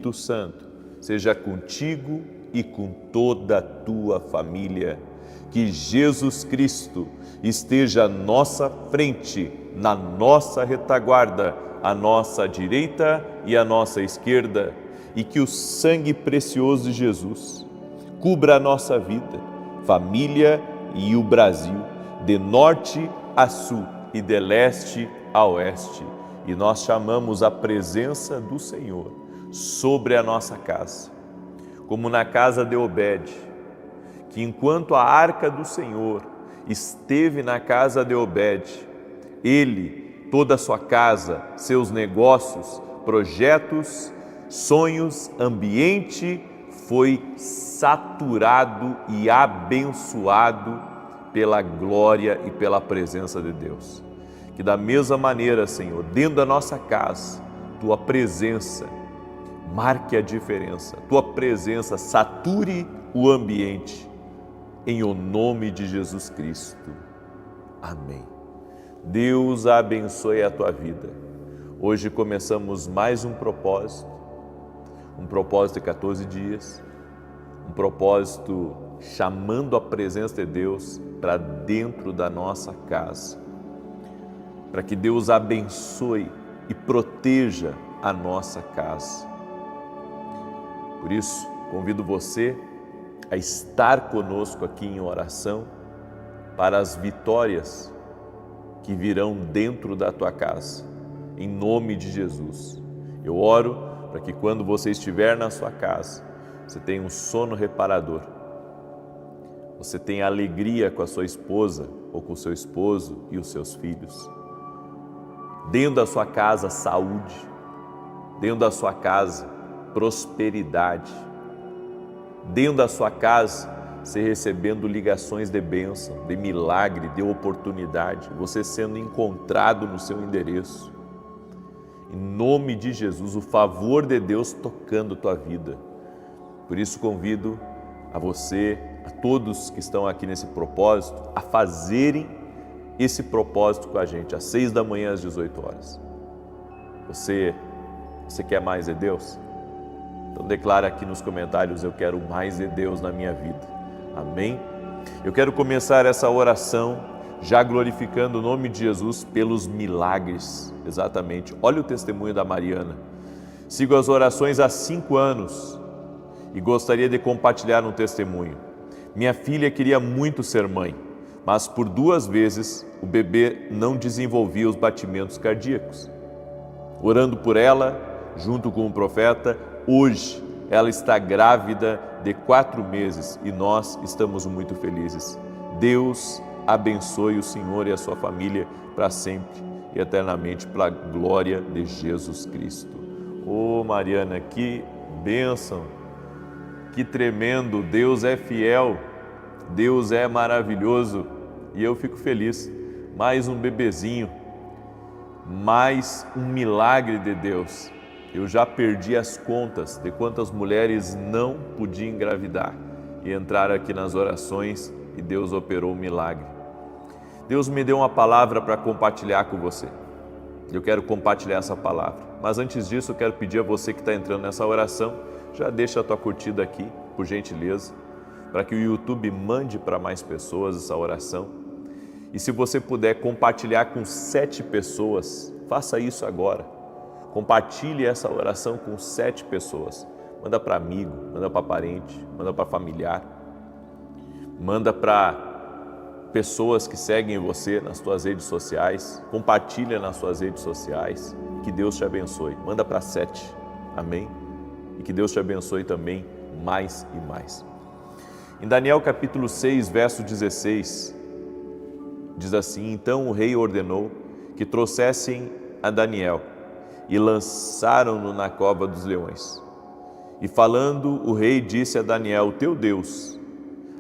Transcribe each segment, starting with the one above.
Espírito Santo seja contigo e com toda a tua família. Que Jesus Cristo esteja à nossa frente, na nossa retaguarda, à nossa direita e à nossa esquerda, e que o sangue precioso de Jesus cubra a nossa vida, família e o Brasil, de norte a sul e de leste a oeste. E nós chamamos a presença do Senhor sobre a nossa casa, como na casa de Obed, que enquanto a arca do Senhor esteve na casa de Obed, ele, toda a sua casa, seus negócios, projetos, sonhos, ambiente, foi saturado e abençoado pela glória e pela presença de Deus. Que da mesma maneira, Senhor, dentro da nossa casa, tua presença marque a diferença, tua presença sature o ambiente, em o nome de Jesus Cristo. Amém. Deus abençoe a tua vida. Hoje começamos mais um propósito de 14 dias, um propósito chamando a presença de Deus para dentro da nossa casa, para que Deus abençoe e proteja a nossa casa. Por isso, convido você a estar conosco aqui em oração para as vitórias que virão dentro da tua casa, em nome de Jesus. Eu oro para que quando você estiver na sua casa, você tenha um sono reparador, você tenha alegria com a sua esposa ou com o seu esposo e os seus filhos. Dentro da sua casa, saúde, dentro da sua casa, prosperidade, dentro da sua casa, você recebendo ligações de bênção, de milagre, de oportunidade, você sendo encontrado no seu endereço. Em nome de Jesus, o favor de Deus tocando tua vida. Por isso convido a você, a todos que estão aqui nesse propósito, a fazerem esse propósito com a gente, às 6 da manhã, às 18 horas. Você quer mais de Deus? Então declara aqui nos comentários: eu quero mais de Deus na minha vida. Amém? Eu quero começar essa oração já glorificando o nome de Jesus pelos milagres. Exatamente. Olha o testemunho da Mariana. Sigo as orações há 5 anos e gostaria de compartilhar um testemunho. Minha filha queria muito ser mãe, mas por 2 vezes o bebê não desenvolvia os batimentos cardíacos. Orando por ela, junto com o profeta, hoje ela está grávida de 4 meses e nós estamos muito felizes. Deus abençoe o Senhor e a sua família para sempre e eternamente, para a glória de Jesus Cristo. Ô Mariana, que bênção, que tremendo, Deus é fiel, Deus é maravilhoso e eu fico feliz. Mais um bebezinho, mais um milagre de Deus. Eu já perdi as contas de quantas mulheres não podiam engravidar e entraram aqui nas orações e Deus operou um milagre. Deus me deu uma palavra para compartilhar com você. Eu quero compartilhar essa palavra. Mas antes disso, eu quero pedir a você que está entrando nessa oração, já deixa a tua curtida aqui, por gentileza, para que o YouTube mande para mais pessoas essa oração. E se você puder compartilhar com 7 pessoas, faça isso agora. Compartilhe essa oração com 7 pessoas. Manda para amigo, manda para parente, manda para familiar, manda para pessoas que seguem você nas suas redes sociais. Compartilha nas suas redes sociais. Que Deus te abençoe. Manda para 7. Amém? E que Deus te abençoe também mais e mais. Em Daniel capítulo 6, verso 16, diz assim: então o rei ordenou que trouxessem a Daniel e lançaram-no na cova dos leões. E falando, o rei disse a Daniel: teu Deus,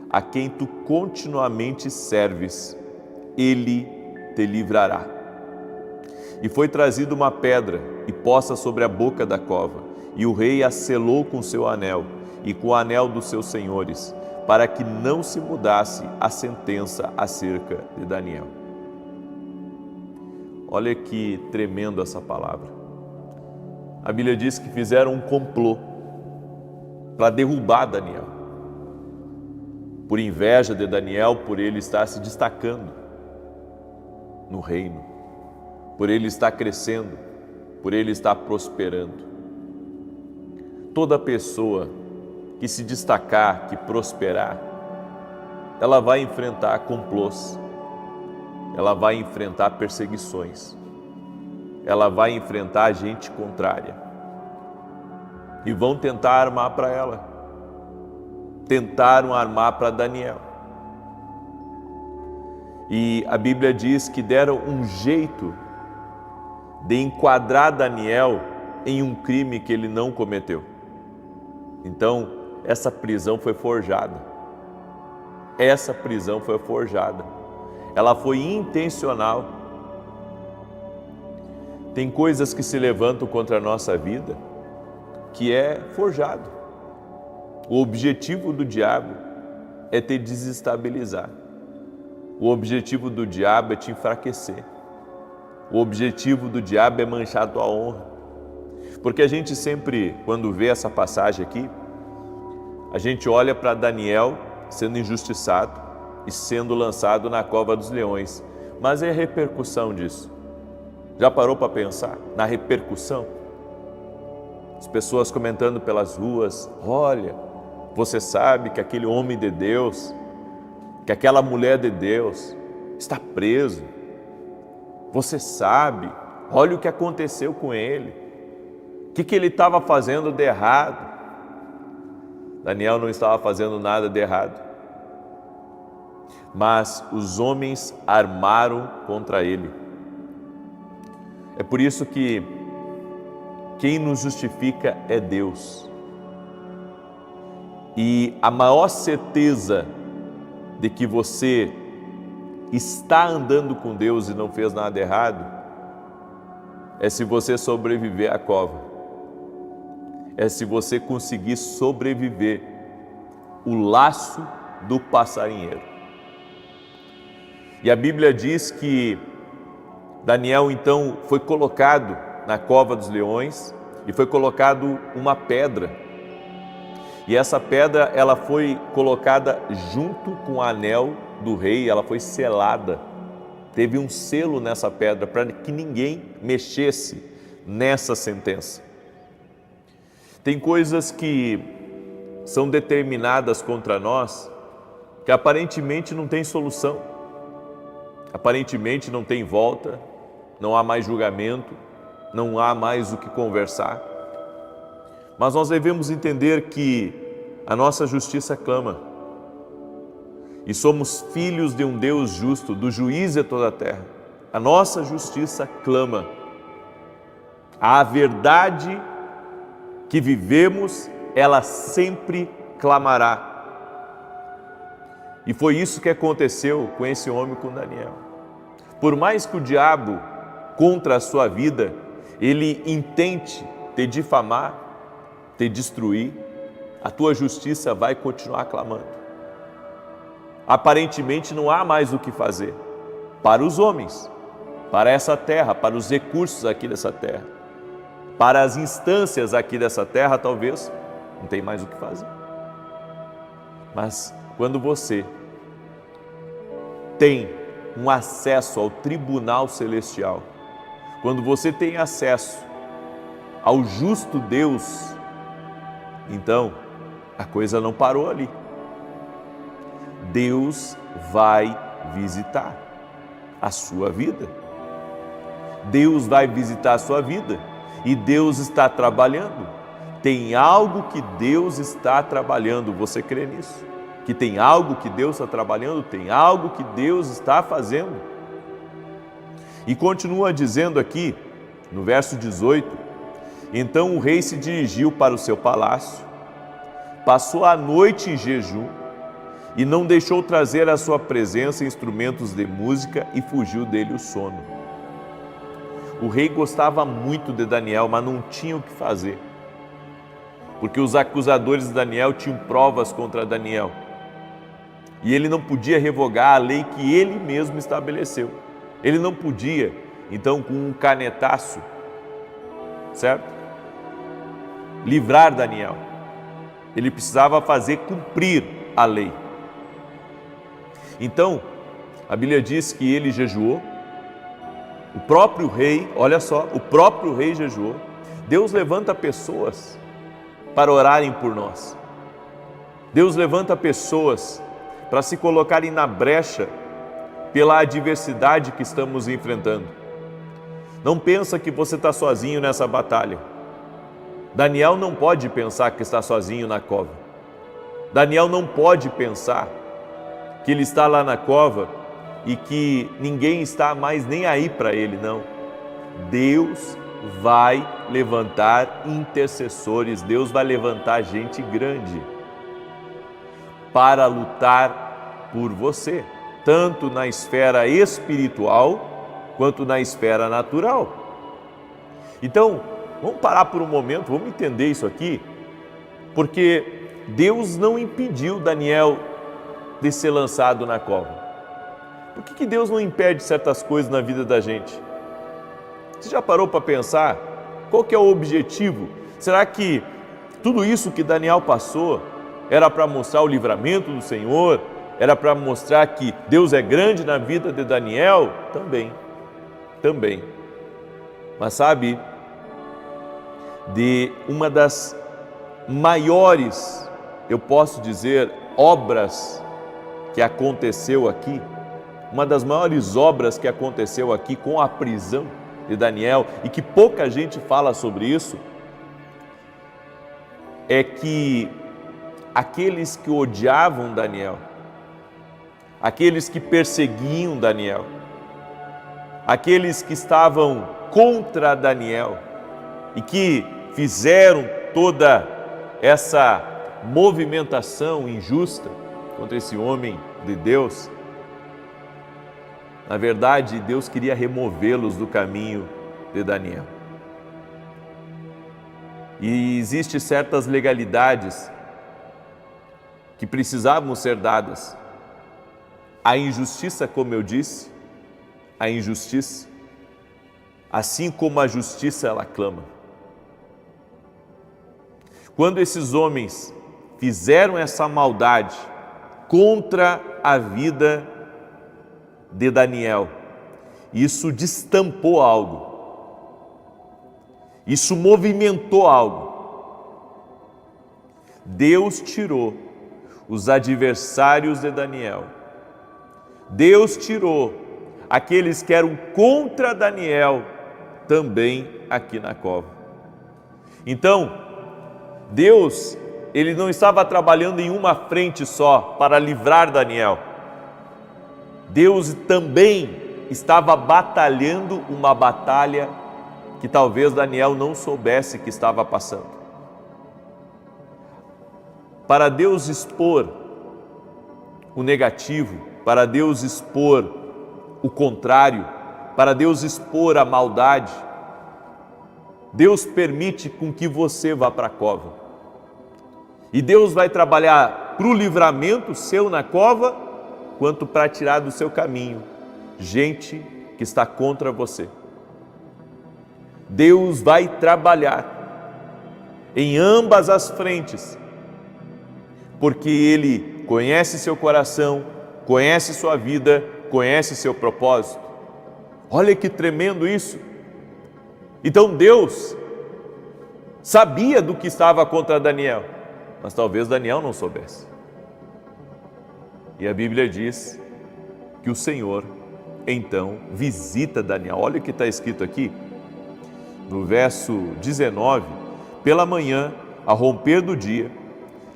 a quem tu continuamente serves, ele te livrará. E foi trazida uma pedra e posta sobre a boca da cova, e o rei a selou com seu anel e com o anel dos seus senhores, para que não se mudasse a sentença acerca de Daniel. Olha que tremendo essa palavra. A Bíblia diz que fizeram um complô para derrubar Daniel. Por inveja de Daniel, por ele estar se destacando no reino, por ele estar crescendo, por ele estar prosperando. Toda pessoa que se destacar, que prosperar, ela vai enfrentar complôs, ela vai enfrentar perseguições, ela vai enfrentar gente contrária e vão tentar armar para ela. Tentaram armar para Daniel. E a Bíblia diz que deram um jeito de enquadrar Daniel em um crime que ele não cometeu. Então, essa prisão foi forjada. Essa prisão foi forjada. Ela foi intencional. Tem coisas que se levantam contra a nossa vida que é forjado. O objetivo do diabo é te desestabilizar. O objetivo do diabo é te enfraquecer. O objetivo do diabo é manchar a tua honra. Porque a gente sempre, quando vê essa passagem aqui, a gente olha para Daniel sendo injustiçado e sendo lançado na cova dos leões. Mas é a repercussão disso. Já parou para pensar na repercussão? As pessoas comentando pelas ruas: olha, você sabe que aquele homem de Deus, que aquela mulher de Deus está preso. Você sabe, olha o que aconteceu com ele. O que ele estava fazendo de errado? Daniel não estava fazendo nada de errado. Mas os homens armaram contra ele. É por isso que quem nos justifica é Deus. E a maior certeza de que você está andando com Deus e não fez nada errado é se você sobreviver à cova. É se você conseguir sobreviver o laço do passarinheiro. E a Bíblia diz que Daniel então foi colocado na cova dos leões e foi colocado uma pedra. E essa pedra, ela foi colocada junto com o anel do rei, ela foi selada. Teve um selo nessa pedra para que ninguém mexesse nessa sentença. Tem coisas que são determinadas contra nós que aparentemente não tem solução. Aparentemente não tem volta, não há mais julgamento, não há mais o que conversar. Mas nós devemos entender que a nossa justiça clama. E somos filhos de um Deus justo, do juiz de toda a terra. A nossa justiça clama. A verdade que vivemos, ela sempre clamará. E foi isso que aconteceu com esse homem, com Daniel. Por mais que o diabo, contra a sua vida, ele intente te difamar, te destruir, a tua justiça vai continuar clamando. Aparentemente não há mais o que fazer para os homens, para essa terra, para os recursos aqui dessa terra, para as instâncias aqui dessa terra, talvez não tem mais o que fazer. Mas quando você tem um acesso ao tribunal celestial, quando você tem acesso ao justo Deus, então a coisa não parou ali. Deus vai visitar a sua vida. Deus vai visitar a sua vida e Deus está trabalhando. Tem algo que Deus está trabalhando, você crê nisso? Que tem algo que Deus está trabalhando, tem algo que Deus está fazendo. E continua dizendo aqui, no verso 18, então o rei se dirigiu para o seu palácio, passou a noite em jejum e não deixou trazer à sua presença instrumentos de música e fugiu dele o sono. O rei gostava muito de Daniel, mas não tinha o que fazer, porque os acusadores de Daniel tinham provas contra Daniel. E ele não podia revogar a lei que ele mesmo estabeleceu. Ele não podia, então, com um canetaço, certo? Livrar Daniel. ele precisava fazer cumprir a lei. Então, a Bíblia diz que ele jejuou, o próprio rei, olha só, o próprio rei jejuou. Deus levanta pessoas para orarem por nós. Deus levanta pessoas para se colocarem na brecha pela adversidade que estamos enfrentando. Não pensa que você está sozinho nessa batalha. Daniel não pode pensar que está sozinho na cova. Daniel não pode pensar que ele está lá na cova e que ninguém está mais nem aí para ele, não. Deus vai levantar intercessores, Deus vai levantar gente grande para lutar por você, tanto na esfera espiritual quanto na esfera natural. Então, vamos parar por um momento, vamos entender isso aqui, porque Deus não impediu Daniel de ser lançado na cova. Por que Deus não impede certas coisas na vida da gente? Você já parou para pensar? Qual que é o objetivo? Será que tudo isso que Daniel passou era para mostrar o livramento do Senhor? Era para mostrar que Deus é grande na vida de Daniel? Também. Mas sabe, de uma das maiores, eu posso dizer, obras que aconteceu aqui, uma das maiores obras que aconteceu aqui com a prisão de Daniel, e que pouca gente fala sobre isso, é que aqueles que odiavam Daniel, aqueles que perseguiam Daniel, aqueles que estavam contra Daniel e que fizeram toda essa movimentação injusta contra esse homem de Deus, na verdade, Deus queria removê-los do caminho de Daniel. E existem certas legalidades que precisavam ser dadas. A injustiça, como eu disse, a injustiça, assim como a justiça, ela clama. Quando esses homens fizeram essa maldade contra a vida de Daniel, isso destampou algo, isso movimentou algo. Deus tirou os adversários de Daniel, Deus tirou aqueles que eram contra Daniel também aqui na cova. Então, Deus, ele não estava trabalhando em uma frente só para livrar Daniel. Deus também estava batalhando uma batalha que talvez Daniel não soubesse que estava passando. Para Deus expor o negativo, para Deus expor o contrário, para Deus expor a maldade, Deus permite com que você vá para a cova. E Deus vai trabalhar para o livramento seu na cova, quanto para tirar do seu caminho gente que está contra você. Deus vai trabalhar em ambas as frentes, porque Ele conhece seu coração, conhece sua vida, conhece seu propósito. Olha que tremendo isso! Então Deus sabia do que estava contra Daniel, mas talvez Daniel não soubesse. E a Bíblia diz que o Senhor, então, visita Daniel. Olha o que está escrito aqui, no verso 19. Pela manhã, ao romper do dia,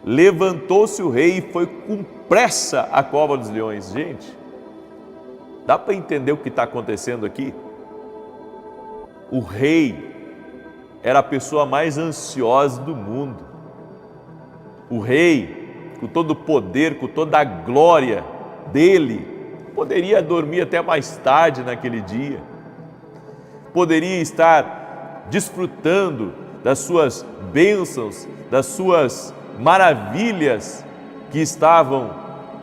levantou-se o rei e foi com pressa à cova dos leões. Gente, dá para entender o que está acontecendo aqui? O rei era a pessoa mais ansiosa do mundo. O rei, com todo o poder, com toda a glória dele, poderia dormir até mais tarde naquele dia, poderia estar desfrutando das suas bênçãos, das suas maravilhas que estavam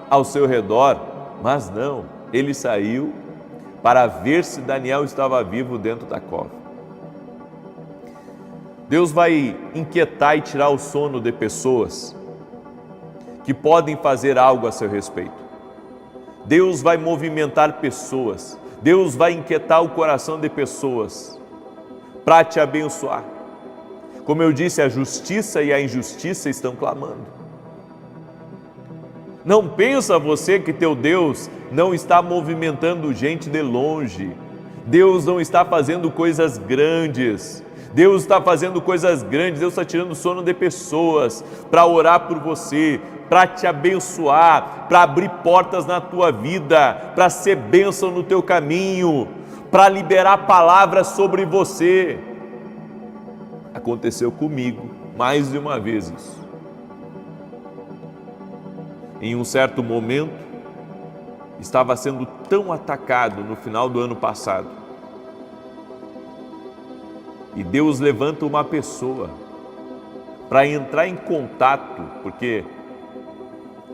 ao seu redor, mas não, ele saiu para ver se Daniel estava vivo dentro da cova. Deus vai inquietar e tirar o sono de pessoas que podem fazer algo a seu respeito. Deus vai movimentar pessoas, Deus vai inquietar o coração de pessoas para te abençoar. Como eu disse, a justiça e a injustiça estão clamando. Não pensa você que teu Deus não está movimentando gente de longe. Deus não está fazendo coisas grandes. Deus está fazendo coisas grandes. Deus está tirando o sono de pessoas para orar por você, para te abençoar, para abrir portas na tua vida, para ser bênção no teu caminho, para liberar palavras sobre você. Aconteceu comigo mais de uma vez isso. Em um certo momento, estava sendo tão atacado no final do ano passado. E Deus levanta uma pessoa para entrar em contato, porque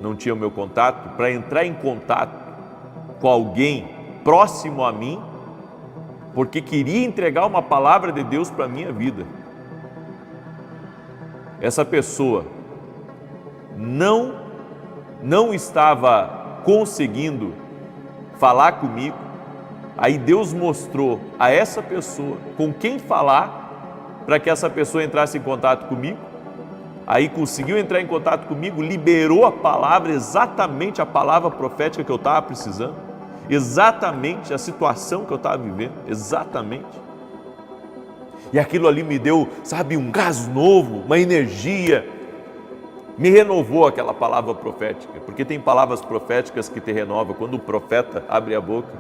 não tinha o meu contato, para entrar em contato com alguém próximo a mim, porque queria entregar uma palavra de Deus para a minha vida. Essa pessoa não estava conseguindo falar comigo. Aí Deus mostrou a essa pessoa com quem falar para que essa pessoa entrasse em contato comigo. Aí conseguiu entrar em contato comigo, liberou a palavra, exatamente a palavra profética que eu estava precisando, exatamente a situação que eu estava vivendo, exatamente. E aquilo ali me deu, sabe, um gás novo, uma energia, me renovou aquela palavra profética, porque tem palavras proféticas que te renovam. Quando o profeta abre a boca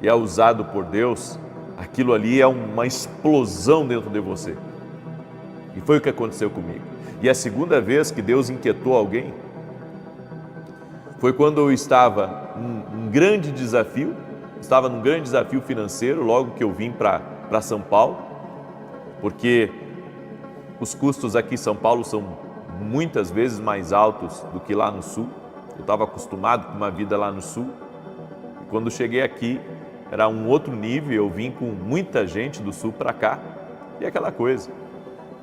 e é usado por Deus, aquilo ali é uma explosão dentro de você. E foi o que aconteceu comigo. E a segunda vez que Deus inquietou alguém foi quando eu estava num grande desafio, financeiro, logo que eu vim para São Paulo, porque os custos aqui em São Paulo são muitas vezes mais altos do que lá no sul. Eu estava acostumado com uma vida lá no sul. E quando cheguei aqui, era um outro nível, eu vim com muita gente do sul para cá. E aquela coisa,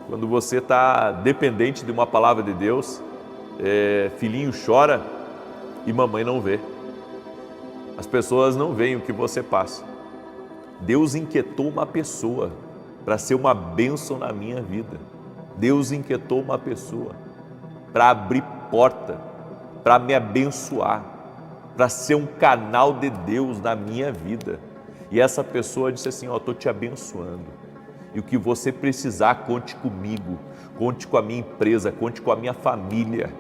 quando você está dependente de uma palavra de Deus, filhinho chora e mamãe não vê. As pessoas não veem o que você passa. Deus inquietou uma pessoa para ser uma bênção na minha vida. Deus inquietou uma pessoa para abrir porta, para me abençoar, para ser um canal de Deus na minha vida. E essa pessoa disse assim: estou te abençoando. E o que você precisar, conte comigo, conte com a minha empresa, conte com a minha família.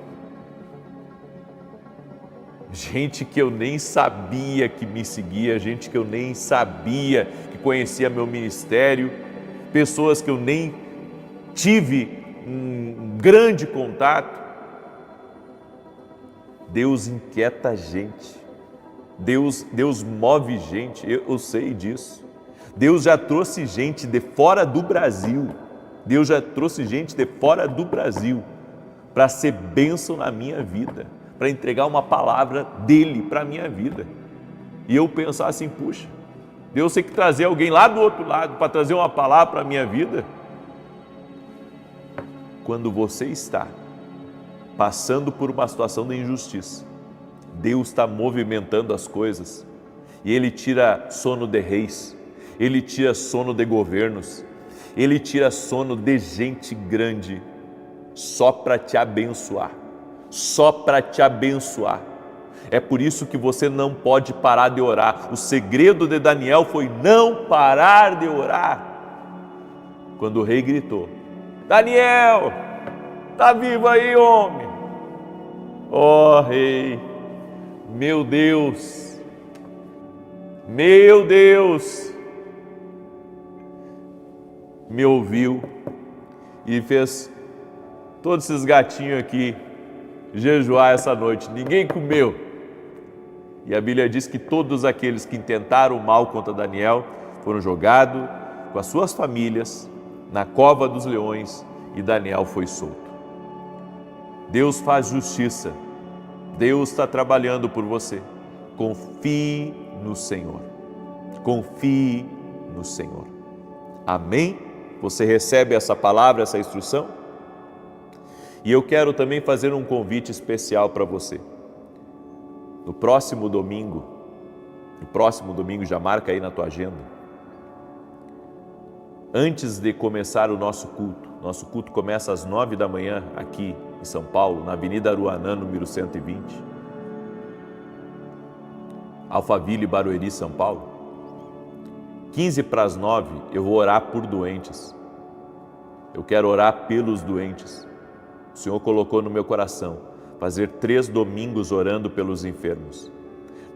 Gente que eu nem sabia que me seguia, gente que eu nem sabia que conhecia meu ministério, pessoas que eu nem tive um grande contato. Deus inquieta a gente, Deus move gente, eu sei disso. Deus já trouxe gente de fora do Brasil, para ser bênção na minha vida, para entregar uma palavra dele para a minha vida. E eu pensar assim: puxa, Deus tem que trazer alguém lá do outro lado para trazer uma palavra para a minha vida. Quando você está passando por uma situação de injustiça, Deus está movimentando as coisas e Ele tira sono de reis, Ele tira sono de governos, Ele tira sono de gente grande só para te abençoar, só para te abençoar. É por isso que você não pode parar de orar. O segredo de Daniel foi não parar de orar. Quando o rei gritou: Daniel, está vivo aí, homem? Ó rei, meu Deus, me ouviu e fez todos esses gatinhos aqui jejuar essa noite. Ninguém comeu. E a Bíblia diz que todos aqueles que intentaram o mal contra Daniel foram jogados com as suas famílias na cova dos leões e Daniel foi solto. Deus faz justiça, Deus está trabalhando por você. Confie no Senhor, confie no Senhor. Amém? Você recebe essa palavra, essa instrução? E eu quero também fazer um convite especial para você. No próximo domingo, já marca aí na tua agenda, antes de começar o nosso culto começa às 9 da manhã aqui em São Paulo, na Avenida Aruanã, número 120, Alphaville, Barueri, São Paulo. 15 para as 9 eu vou orar por doentes. Eu quero orar pelos doentes. O Senhor colocou no meu coração fazer 3 domingos orando pelos enfermos.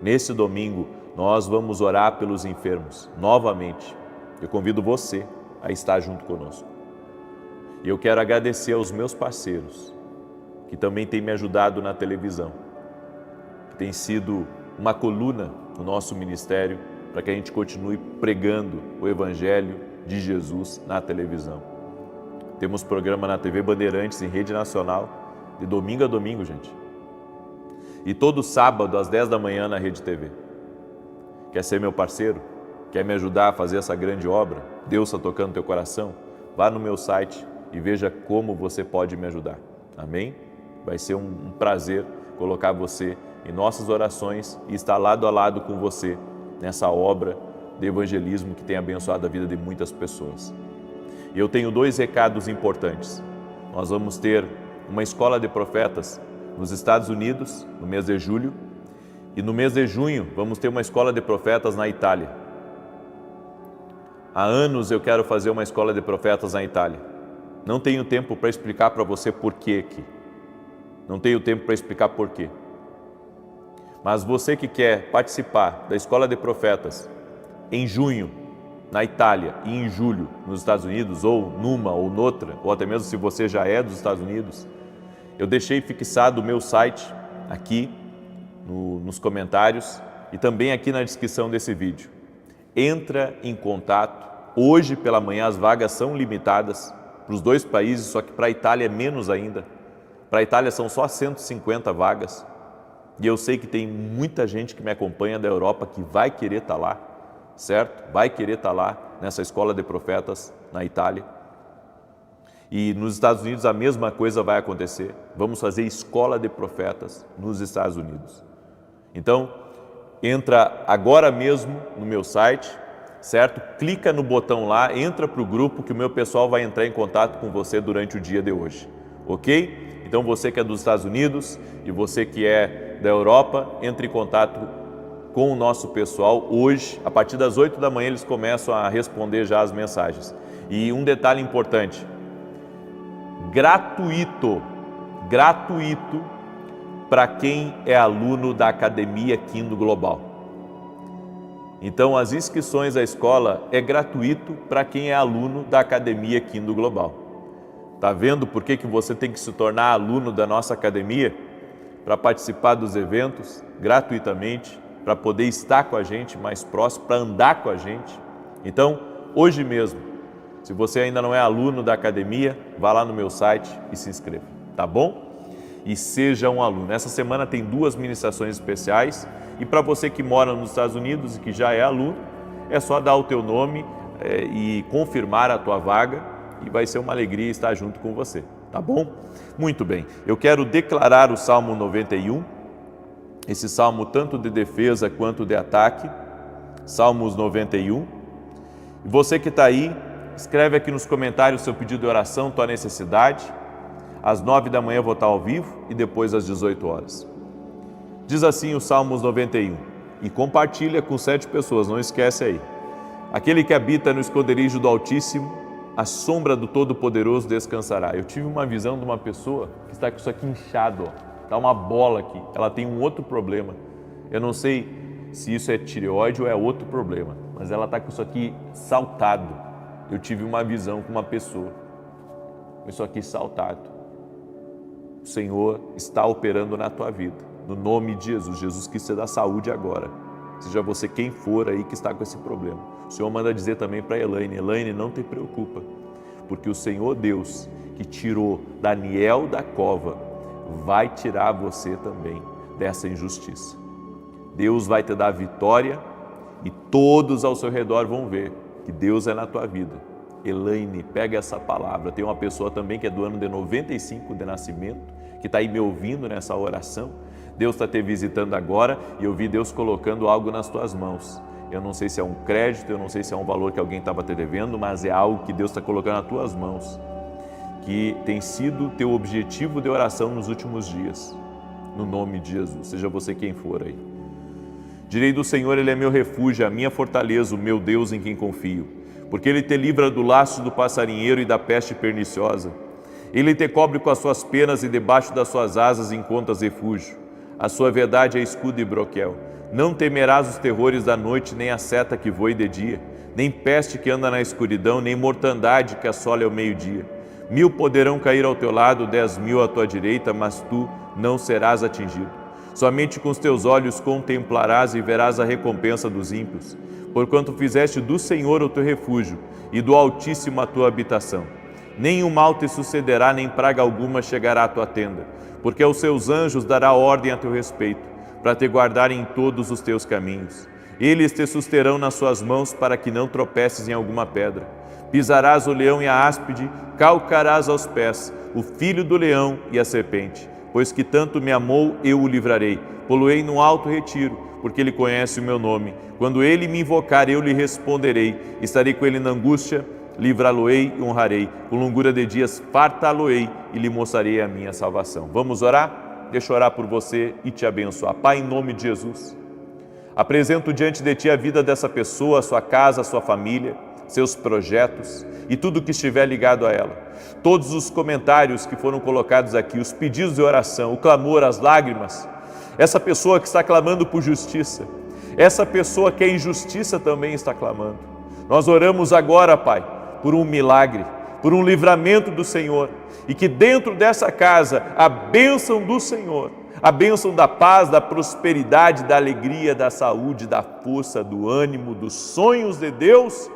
Nesse domingo nós vamos orar pelos enfermos novamente. Eu convido você a estar junto conosco. E eu quero agradecer aos meus parceiros que também têm me ajudado na televisão, que tem sido uma coluna no nosso ministério para que a gente continue pregando o Evangelho de Jesus na televisão. Temos programa na TV Bandeirantes, em rede nacional, de domingo a domingo, gente. E todo sábado, às 10 da manhã, na Rede TV. Quer ser meu parceiro? Quer me ajudar a fazer essa grande obra? Deus está tocando no teu coração? Vá no meu site e veja como você pode me ajudar. Amém? Vai ser um prazer colocar você em nossas orações e estar lado a lado com você nessa obra de evangelismo que tem abençoado a vida de muitas pessoas. E eu tenho 2 recados importantes. Nós vamos ter uma escola de profetas nos Estados Unidos no mês de julho e no mês de junho vamos ter uma escola de profetas na Itália. Há anos eu quero fazer uma escola de profetas na Itália. Não tenho tempo para explicar para você por quê aqui. Não tenho tempo para explicar por quê. Mas você que quer participar da escola de profetas em junho na Itália e em julho nos Estados Unidos, ou numa ou noutra, ou até mesmo se você já é dos Estados Unidos, eu deixei fixado o meu site aqui nos comentários e também aqui na descrição desse vídeo. Entra em contato. Hoje pela manhã as vagas são limitadas para os 2 países, só que para a Itália é menos ainda. Para a Itália são só 150 vagas. E eu sei que tem muita gente que me acompanha da Europa que vai querer estar lá, certo? Vai querer estar lá nessa escola de profetas na Itália. E nos Estados Unidos a mesma coisa vai acontecer. Vamos fazer escola de profetas nos Estados Unidos. Então, entra agora mesmo no meu site, certo? Clica no botão lá, entra para o grupo que o meu pessoal vai entrar em contato com você durante o dia de hoje, ok? Então você que é dos Estados Unidos e você que é da Europa, entre em contato com o nosso pessoal hoje. A partir das 8 da manhã eles começam a responder já as mensagens. E um detalhe importante, gratuito para quem é aluno da Academia Quindo Global. Então as inscrições à escola é gratuito para quem é aluno da Academia Quindo Global. Tá vendo por que você tem que se tornar aluno da nossa academia? Para participar dos eventos gratuitamente, para poder estar com a gente mais próximo, para andar com a gente. Então, hoje mesmo, se você ainda não é aluno da academia, vá lá no meu site e se inscreva, tá bom? E seja um aluno. Essa semana tem 2 ministrações especiais e para você que mora nos Estados Unidos e que já é aluno, é só dar o teu nome e confirmar a tua vaga e vai ser uma alegria estar junto com você, tá bom? Muito bem, eu quero declarar o Salmo 91, esse salmo tanto de defesa quanto de ataque, Salmos 91. E você que está aí, escreve aqui nos comentários seu pedido de oração, tua necessidade. Às 9 da manhã eu vou estar ao vivo e depois às 18 horas. Diz assim o Salmos 91, e compartilha com 7 pessoas, não esquece aí. Aquele que habita no esconderijo do Altíssimo, a sombra do Todo-Poderoso descansará. Eu tive uma visão de uma pessoa que está com isso aqui inchado, está uma bola aqui, ela tem um outro problema. Eu não sei se isso é tireoide ou é outro problema, mas ela está com isso aqui saltado. Eu tive uma visão com uma pessoa com isso aqui saltado. O Senhor está operando na tua vida, no nome de Jesus. Jesus quis te dar saúde agora, seja você quem for aí que está com esse problema. O Senhor manda dizer também para Elaine, Elaine, não te preocupa, porque o Senhor Deus que tirou Daniel da cova, vai tirar você também dessa injustiça. Deus vai te dar vitória e todos ao seu redor vão ver que Deus é na tua vida Elaine, pega essa palavra. Tem uma pessoa também que é do ano de 95 de nascimento, que está aí me ouvindo nessa oração. Deus está te visitando agora e eu vi Deus colocando algo nas tuas mãos. Eu não sei se é um crédito, eu não sei se é um valor que alguém estava te devendo, mas é algo que Deus está colocando nas tuas mãos, que tem sido teu objetivo de oração nos últimos dias. No nome de Jesus, seja você quem for aí. Direi do Senhor, Ele é meu refúgio, a minha fortaleza, o meu Deus em quem confio. Porque Ele te livra do laço do passarinheiro e da peste perniciosa. Ele te cobre com as suas penas e debaixo das suas asas encontras refúgio. A sua verdade é escudo e broquel. Não temerás os terrores da noite, nem a seta que voe de dia, nem peste que anda na escuridão, nem mortandade que assola ao meio-dia. 1000 poderão cair ao teu lado, 10.000 à tua direita, mas tu não serás atingido. Somente com os teus olhos contemplarás e verás a recompensa dos ímpios, porquanto fizeste do Senhor o teu refúgio e do Altíssimo a tua habitação. Nenhum mal te sucederá, nem praga alguma chegará à tua tenda, porque aos seus anjos dará ordem a teu respeito, para te guardarem em todos os teus caminhos. Eles te susterão nas suas mãos, para que não tropeces em alguma pedra. Pisarás o leão e a áspide, calcarás aos pés o filho do leão e a serpente. Pois que tanto me amou, eu o livrarei. Pô-lo-ei num alto retiro, porque ele conhece o meu nome. Quando ele me invocar, eu lhe responderei. Estarei com ele na angústia, livrá-lo-ei e honrarei. Com longura de dias fartá-lo-ei e lhe mostrarei a minha salvação. Vamos orar? Deixa eu orar por você e te abençoar. Pai, em nome de Jesus, apresento diante de Ti a vida dessa pessoa, a sua casa, a sua família, seus projetos e tudo que estiver ligado a ela. Todos os comentários que foram colocados aqui, os pedidos de oração, o clamor, as lágrimas. Essa pessoa que está clamando por justiça, essa pessoa que a injustiça também está clamando. Nós oramos agora, Pai, por um milagre, por um livramento do Senhor, e que dentro dessa casa a bênção do Senhor, a bênção da paz, da prosperidade, da alegria, da saúde, da força, do ânimo, dos sonhos de Deus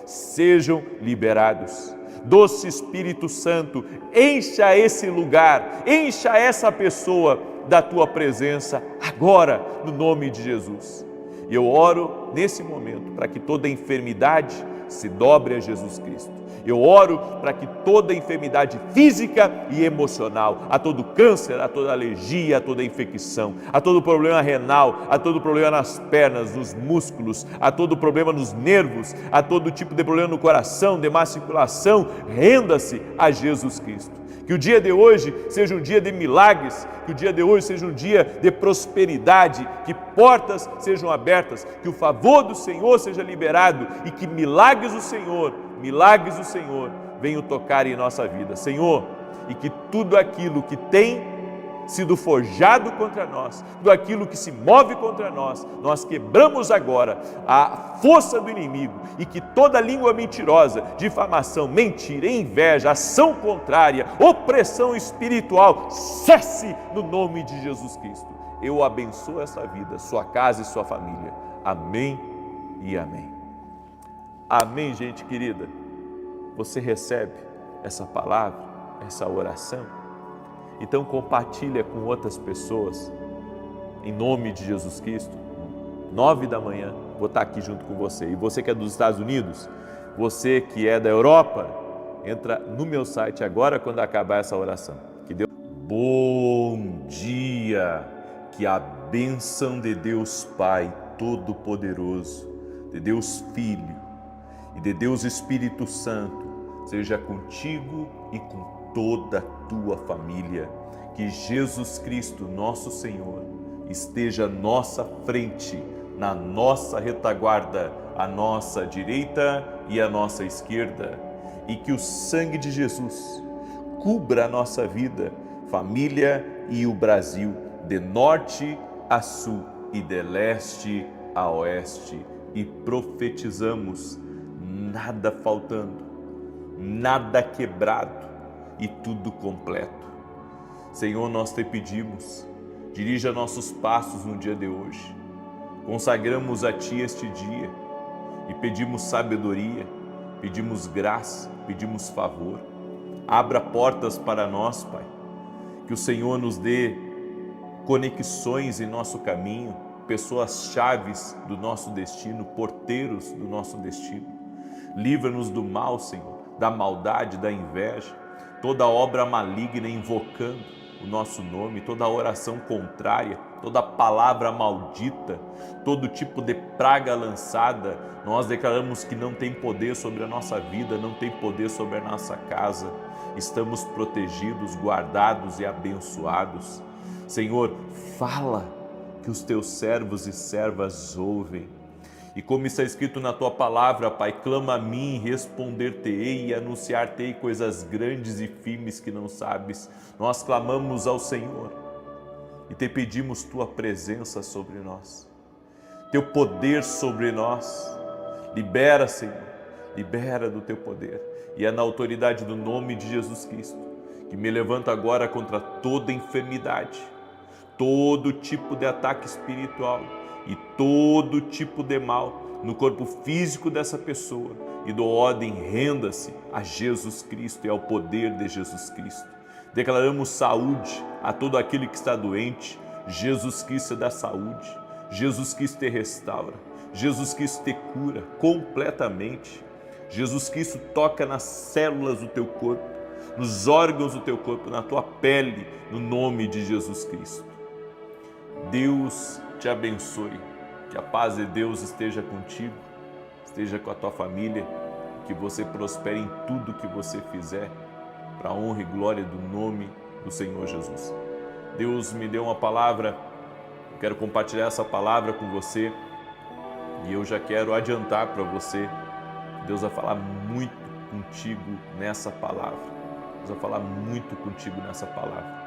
sejam liberados. Doce Espírito Santo, encha esse lugar, encha essa pessoa da Tua presença agora, no nome de Jesus. E eu oro nesse momento para que toda enfermidade se dobre a Jesus Cristo. Eu oro para que toda enfermidade física e emocional, a todo câncer, a toda alergia, a toda infecção, a todo problema renal, a todo problema nas pernas, nos músculos, a todo problema nos nervos, a todo tipo de problema no coração, de má circulação, renda-se a Jesus Cristo. Que o dia de hoje seja um dia de milagres, que o dia de hoje seja um dia de prosperidade, que portas sejam abertas, que o favor do Senhor seja liberado e que milagres do Senhor venham tocar em nossa vida. Senhor, e que tudo aquilo que tem sido forjado contra nós, tudo aquilo que se move contra nós, nós quebramos agora a força do inimigo e que toda língua mentirosa, difamação, mentira, inveja, ação contrária, opressão espiritual, cesse no nome de Jesus Cristo. Eu abençoo essa vida, sua casa e sua família. Amém e amém. Amém, gente querida. Você recebe essa palavra, essa oração? Então compartilha com outras pessoas, em nome de Jesus Cristo. 9 da manhã, vou estar aqui junto com você. E você que é dos Estados Unidos, você que é da Europa, entra no meu site agora quando acabar essa oração. Que Deus... Bom dia! Que a bênção de Deus Pai Todo-Poderoso, de Deus Filho e de Deus Espírito Santo seja contigo e com toda a tua família. Que Jesus Cristo, nosso Senhor, esteja à nossa frente, na nossa retaguarda, à nossa direita e à nossa esquerda. E que o sangue de Jesus cubra a nossa vida, família e o Brasil, de norte a sul e de leste a oeste. E profetizamos, nada faltando, nada quebrado e tudo completo. Senhor, nós te pedimos, dirija nossos passos no dia de hoje. Consagramos a Ti este dia e pedimos sabedoria, pedimos graça, pedimos favor. Abra portas para nós, Pai. Que o Senhor nos dê conexões em nosso caminho, pessoas chaves do nosso destino, porteiros do nosso destino. Livra-nos do mal, Senhor, da maldade, da inveja, toda obra maligna invocando o nosso nome, toda oração contrária, toda palavra maldita, todo tipo de praga lançada, nós declaramos que não tem poder sobre a nossa vida, não tem poder sobre a nossa casa. Estamos protegidos, guardados e abençoados. Senhor, fala que os teus servos e servas ouvem. E como está escrito na tua palavra, Pai, clama a mim, responder-te-ei e anunciar-te-ei coisas grandes e firmes que não sabes. Nós clamamos ao Senhor e te pedimos tua presença sobre nós, teu poder sobre nós. Libera, Senhor, libera do teu poder. E é na autoridade do nome de Jesus Cristo que me levanto agora contra toda enfermidade, todo tipo de ataque espiritual e todo tipo de mal no corpo físico dessa pessoa, e dou ordem, renda-se a Jesus Cristo e ao poder de Jesus Cristo. Declaramos saúde a todo aquele que está doente. Jesus Cristo dá saúde, Jesus Cristo te restaura, Jesus Cristo te cura completamente. Jesus Cristo toca nas células do teu corpo, nos órgãos do teu corpo, na tua pele, no nome de Jesus Cristo. Deus te abençoe, que a paz de Deus esteja contigo, esteja com a tua família, que você prospere em tudo que você fizer, para a honra e glória do nome do Senhor Jesus. Deus me deu uma palavra, eu quero compartilhar essa palavra com você, e eu já quero adiantar para você, Deus vai falar muito contigo nessa palavra. Deus vai falar muito contigo nessa palavra.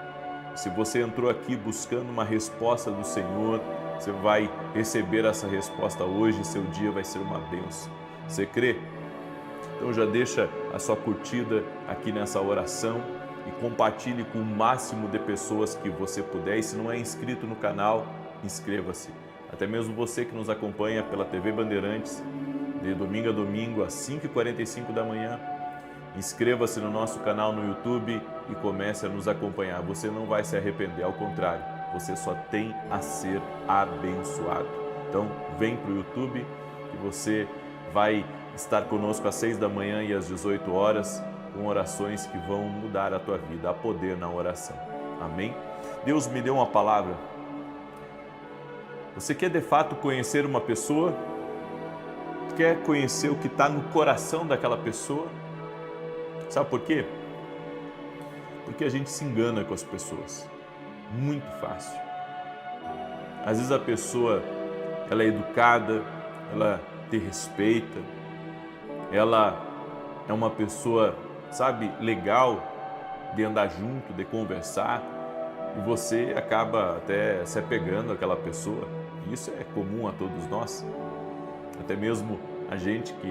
Se você entrou aqui buscando uma resposta do Senhor, você vai receber essa resposta hoje, seu dia vai ser uma bênção. Você crê? Então já deixa a sua curtida aqui nessa oração e compartilhe com o máximo de pessoas que você puder. E se não é inscrito no canal, inscreva-se. Até mesmo você que nos acompanha pela TV Bandeirantes, de domingo a domingo, às 5h45 da manhã, inscreva-se no nosso canal no YouTube e comece a nos acompanhar. Você não vai se arrepender, ao contrário, você só tem a ser abençoado. Então, vem para o YouTube que você vai estar conosco às 6 da manhã e às 18 horas com orações que vão mudar a tua vida. Há poder na oração. Amém? Deus me deu uma palavra. Você quer de fato conhecer uma pessoa? Quer conhecer o que está no coração daquela pessoa? Sabe por quê? Porque a gente se engana com as pessoas. Muito fácil. Às vezes a pessoa, ela é educada, ela te respeita, ela é uma pessoa, sabe, legal de andar junto, de conversar, e você acaba até se apegando àquela pessoa. Isso é comum a todos nós. Até mesmo a gente que,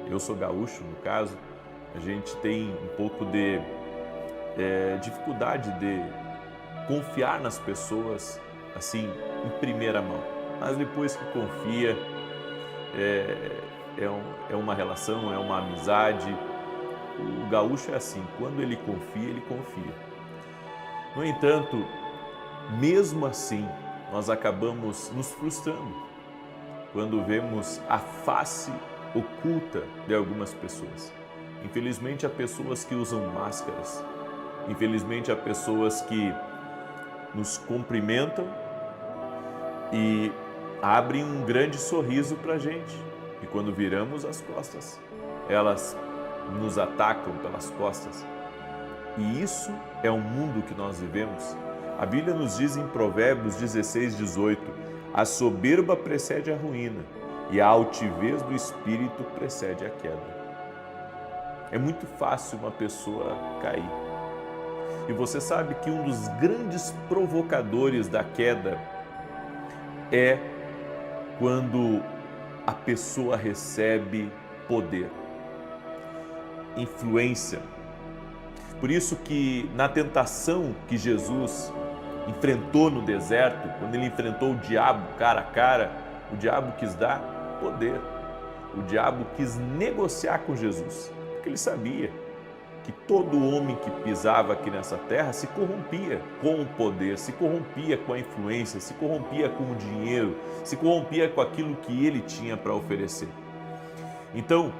eu sou gaúcho no caso, a gente tem um pouco de dificuldade de confiar nas pessoas assim em primeira mão. Mas depois que confia, é uma relação, é uma amizade. O gaúcho é assim, quando ele confia, ele confia. No entanto, mesmo assim, nós acabamos nos frustrando quando vemos a face oculta de algumas pessoas. Infelizmente, há pessoas que usam máscaras. Infelizmente, há pessoas que nos cumprimentam e abrem um grande sorriso para a gente. E quando viramos as costas, elas nos atacam pelas costas. E isso é o mundo que nós vivemos. A Bíblia nos diz em Provérbios 16:18, a soberba precede a ruína e a altivez do espírito precede a queda. É muito fácil uma pessoa cair. E você sabe que um dos grandes provocadores da queda é quando a pessoa recebe poder, influência. Por isso que na tentação que Jesus enfrentou no deserto, quando ele enfrentou o diabo cara a cara, o diabo quis dar poder. O diabo quis negociar com Jesus, porque ele sabia que todo homem que pisava aqui nessa terra se corrompia com o poder, se corrompia com a influência, se corrompia com o dinheiro, se corrompia com aquilo que ele tinha para oferecer. Então,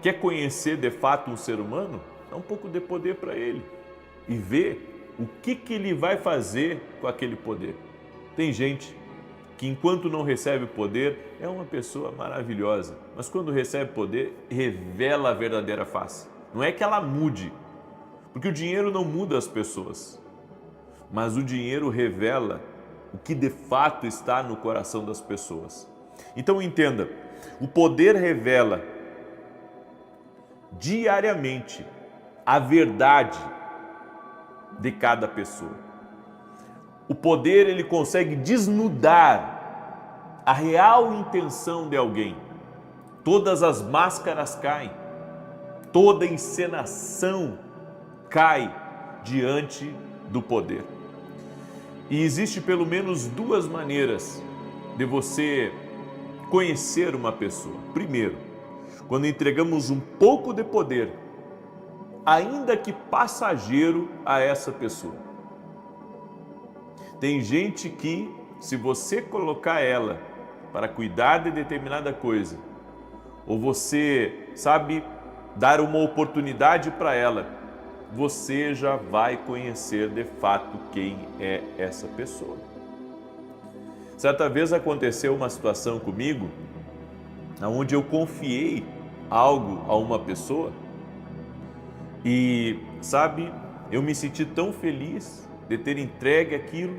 quer conhecer de fato um ser humano, dá um pouco de poder para ele e vê o que ele vai fazer com aquele poder. Tem gente que enquanto não recebe poder é uma pessoa maravilhosa, mas quando recebe poder revela a verdadeira face. Não é que ela mude, porque o dinheiro não muda as pessoas, mas o dinheiro revela o que de fato está no coração das pessoas. Então entenda, o poder revela diariamente a verdade de cada pessoa. O poder, ele consegue desnudar a real intenção de alguém. Todas as máscaras caem, toda encenação cai diante do poder. E existe pelo menos duas maneiras de você conhecer uma pessoa. Primeiro, quando entregamos um pouco de poder, ainda que passageiro, a essa pessoa. Tem gente que, se você colocar ela para cuidar de determinada coisa, ou você, dar uma oportunidade para ela, você já vai conhecer de fato quem é essa pessoa. Certa vez aconteceu uma situação comigo, onde eu confiei algo a uma pessoa e, eu me senti tão feliz de ter entregue aquilo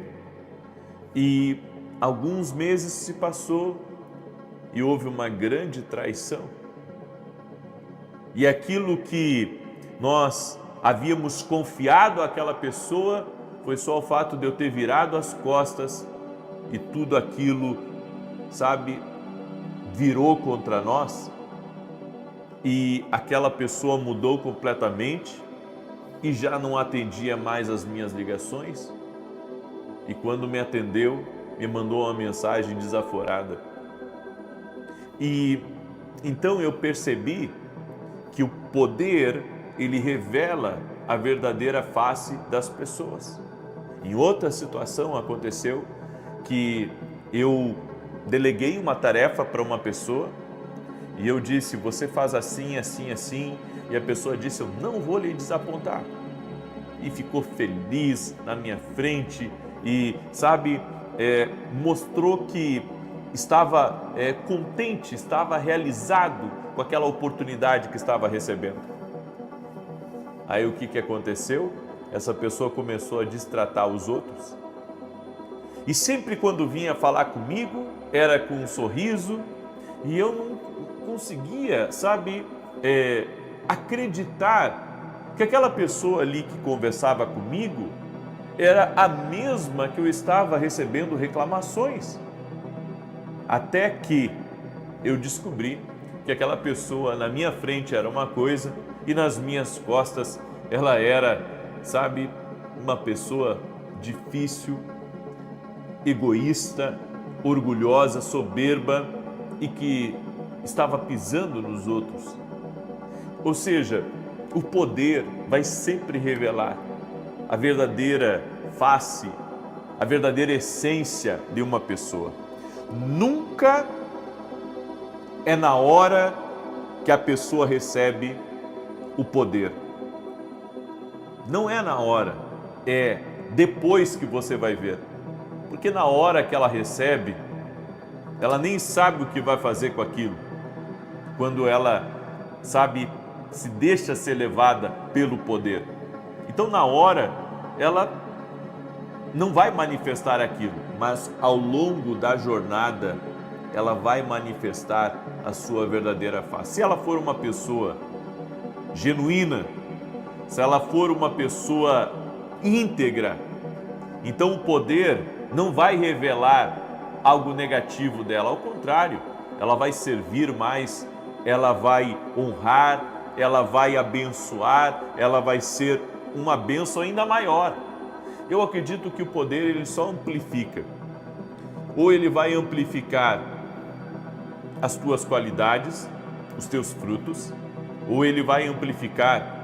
e alguns meses se passou e houve uma grande traição. E aquilo que nós havíamos confiado àquela pessoa foi só o fato de eu ter virado as costas e tudo aquilo, virou contra nós e aquela pessoa mudou completamente e já não atendia mais as minhas ligações e quando me atendeu, me mandou uma mensagem desaforada. E então eu percebi que o poder, ele revela a verdadeira face das pessoas. Em outra situação aconteceu que eu deleguei uma tarefa para uma pessoa e eu disse, você faz assim, assim, assim, e a pessoa disse, eu não vou lhe desapontar. E ficou feliz na minha frente e, mostrou que estava contente, estava realizado com aquela oportunidade que estava recebendo. Aí o que aconteceu? Essa pessoa começou a destratar os outros e sempre quando vinha falar comigo era com um sorriso e eu não conseguia, acreditar que aquela pessoa ali que conversava comigo era a mesma que eu estava recebendo reclamações. Até que eu descobri que aquela pessoa na minha frente era uma coisa e nas minhas costas ela era, uma pessoa difícil, egoísta, orgulhosa, soberba e que estava pisando nos outros. Ou seja, o poder vai sempre revelar a verdadeira face, a verdadeira essência de uma pessoa. Nunca é na hora que a pessoa recebe o poder. Não é na hora, é depois que você vai ver. Porque na hora que ela recebe, ela nem sabe o que vai fazer com aquilo. Quando ela, se deixa ser levada pelo poder. Então na hora, ela não vai manifestar aquilo, mas ao longo da jornada, ela vai manifestar a sua verdadeira face. Se ela for uma pessoa genuína, se ela for uma pessoa íntegra, então o poder não vai revelar algo negativo dela, ao contrário, ela vai servir mais, ela vai honrar, ela vai abençoar, ela vai ser uma bênção ainda maior. Eu acredito que o poder ele só amplifica, ou ele vai amplificar as tuas qualidades, os teus frutos, ou ele vai amplificar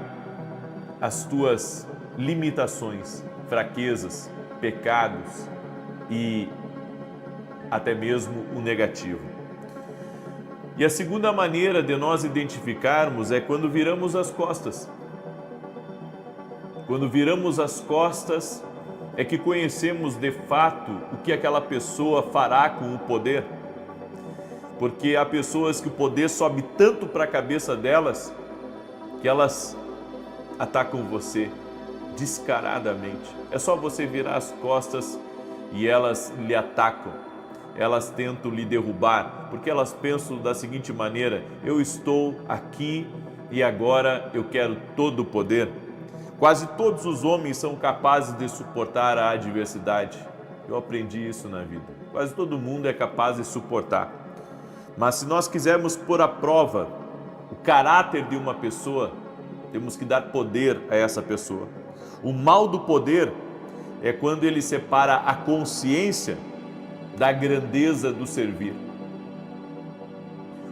as tuas limitações, fraquezas, pecados e até mesmo o negativo. E a segunda maneira de nós identificarmos é quando viramos as costas. Quando viramos as costas, é que conhecemos de fato o que aquela pessoa fará com o poder. Porque há pessoas que o poder sobe tanto para a cabeça delas, que elas atacam você descaradamente. É só você virar as costas e elas lhe atacam. Elas tentam lhe derrubar, porque elas pensam da seguinte maneira: eu estou aqui e agora eu quero todo o poder. Quase todos os homens são capazes de suportar a adversidade. Eu aprendi isso na vida. Quase todo mundo é capaz de suportar. Mas se nós quisermos pôr à prova o caráter de uma pessoa, temos que dar poder a essa pessoa. O mal do poder é quando ele separa a consciência da grandeza do servir.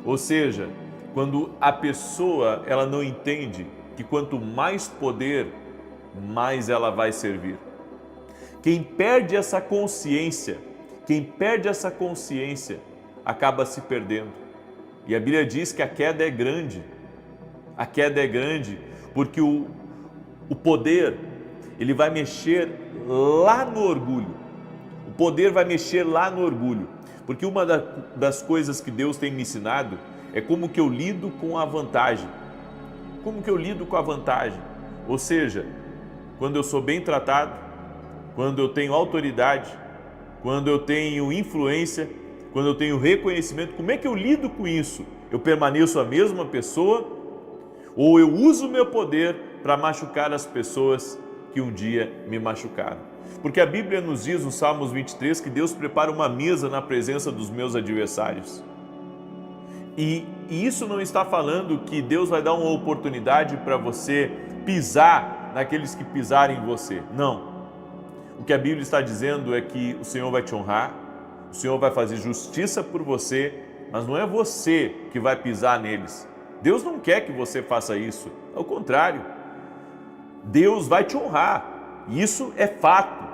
Ou seja, quando a pessoa ela não entende que quanto mais poder, mais ela vai servir. Quem perde essa consciência, acaba se perdendo. E a Bíblia diz que a queda é grande. A queda é grande porque o poder, ele vai mexer lá no orgulho. O poder vai mexer lá no orgulho. Porque uma das coisas que Deus tem me ensinado é como que eu lido com a vantagem. Como que eu lido com a vantagem? Ou seja, quando eu sou bem tratado, quando eu tenho autoridade, quando eu tenho influência, quando eu tenho reconhecimento, como é que eu lido com isso? Eu permaneço a mesma pessoa ou eu uso o meu poder para machucar as pessoas que um dia me machucaram? Porque a Bíblia nos diz no Salmos 23 que Deus prepara uma mesa na presença dos meus adversários. E isso não está falando que Deus vai dar uma oportunidade para você pisar naqueles que pisarem em você. Não. O que a Bíblia está dizendo é que o Senhor vai te honrar, o Senhor vai fazer justiça por você, mas não é você que vai pisar neles. Deus não quer que você faça isso. Ao contrário, Deus vai te honrar. Isso é fato.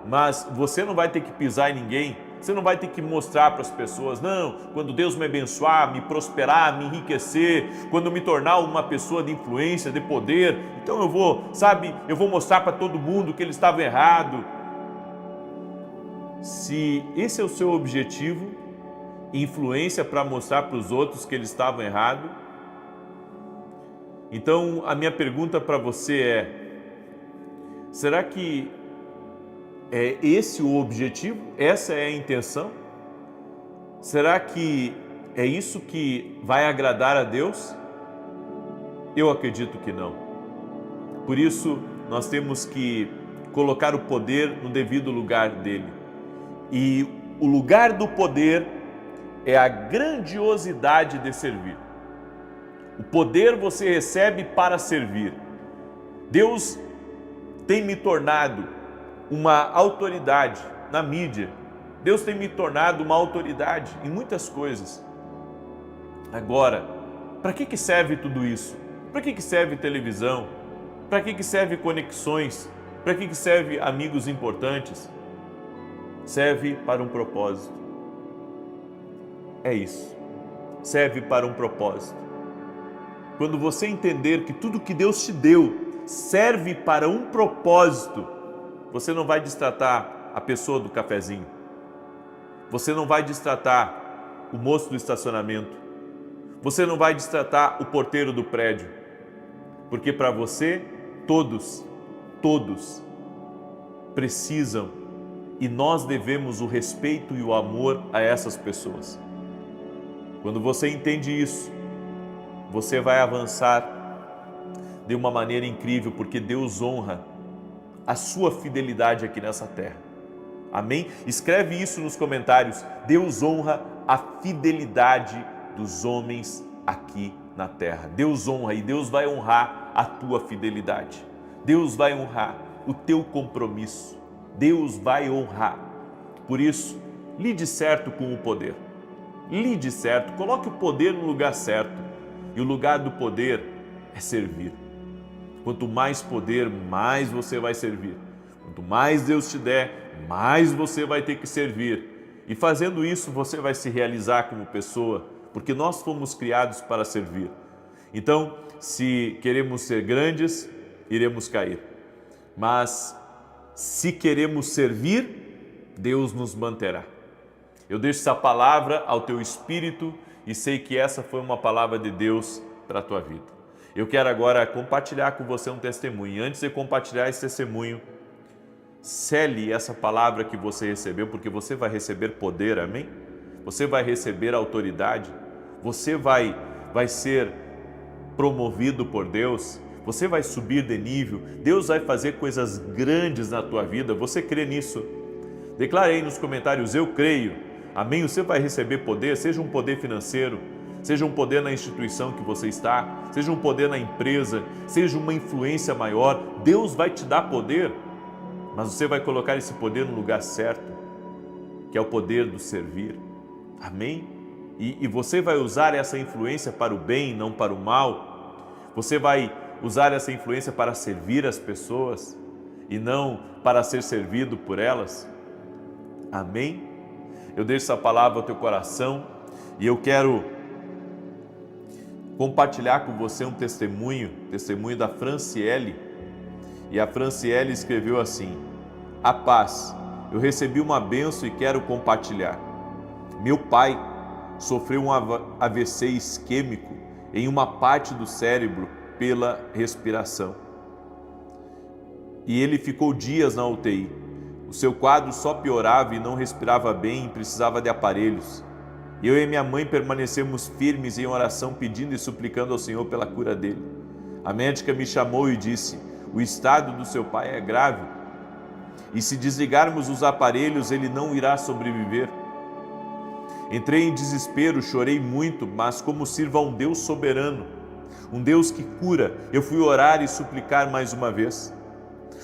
Mas você não vai ter que pisar em ninguém. Você não vai ter que mostrar para as pessoas, não, quando Deus me abençoar, me prosperar, me enriquecer, quando eu me tornar uma pessoa de influência, de poder, então eu vou mostrar para todo mundo que ele estava errado. Se esse é o seu objetivo, influência para mostrar para os outros que eles estavam errados, então a minha pergunta para você é: será que é esse o objetivo? Essa é a intenção? Será que é isso que vai agradar a Deus? Eu acredito que não. Por isso, nós temos que colocar o poder no devido lugar dele. E o lugar do poder é a grandiosidade de servir. O poder você recebe para servir. Deus tem me tornado uma autoridade na mídia. Deus tem me tornado uma autoridade em muitas coisas. Agora, para que serve tudo isso? Para que serve televisão? Para que serve conexões? Para que serve amigos importantes? Serve para um propósito. É isso. Serve para um propósito. Quando você entender que tudo que Deus te deu serve para um propósito, você não vai destratar a pessoa do cafezinho. Você não vai destratar o moço do estacionamento. Você não vai destratar o porteiro do prédio. Porque para você, todos precisam e nós devemos o respeito e o amor a essas pessoas. Quando você entende isso, você vai avançar de uma maneira incrível, porque Deus honra a sua fidelidade aqui nessa terra. Amém? Escreve isso nos comentários. Deus honra a fidelidade dos homens aqui na terra. Deus honra e Deus vai honrar a tua fidelidade. Deus vai honrar o teu compromisso. Deus vai honrar. Por isso, lide certo com o poder. Lide certo, coloque o poder no lugar certo. E o lugar do poder é servir. Quanto mais poder, mais você vai servir. Quanto mais Deus te der, mais você vai ter que servir. E fazendo isso, você vai se realizar como pessoa, porque nós fomos criados para servir. Então, se queremos ser grandes, iremos cair. Mas se queremos servir, Deus nos manterá. Eu deixo essa palavra ao teu espírito e sei que essa foi uma palavra de Deus para a tua vida. Eu quero agora compartilhar com você um testemunho. E antes de compartilhar esse testemunho, sele essa palavra que você recebeu, porque você vai receber poder, amém? Você vai receber autoridade, você vai ser promovido por Deus, você vai subir de nível, Deus vai fazer coisas grandes na tua vida. Você crê nisso? Declare aí nos comentários: eu creio, amém? Você vai receber poder, seja um poder financeiro, seja um poder na instituição que você está, seja um poder na empresa, seja uma influência maior. Deus vai te dar poder, mas você vai colocar esse poder no lugar certo, que é o poder do servir, amém? E você vai usar essa influência para o bem, não para o mal. Você vai usar essa influência para servir as pessoas e não para ser servido por elas, amém? Eu deixo essa palavra ao teu coração e eu quero compartilhar com você um testemunho da Franciele. E a Franciele escreveu assim: a paz, eu recebi uma bênção e quero compartilhar. Meu pai sofreu um AVC isquêmico em uma parte do cérebro pela respiração. E ele ficou dias na UTI. O seu quadro só piorava e não respirava bem e precisava de aparelhos. Eu e minha mãe permanecemos firmes em oração, pedindo e suplicando ao Senhor pela cura dele. A médica me chamou e disse: o estado do seu pai é grave e se desligarmos os aparelhos ele não irá sobreviver. Entrei em desespero, chorei muito, mas como sirvo a um Deus soberano, um Deus que cura, eu fui orar e suplicar mais uma vez.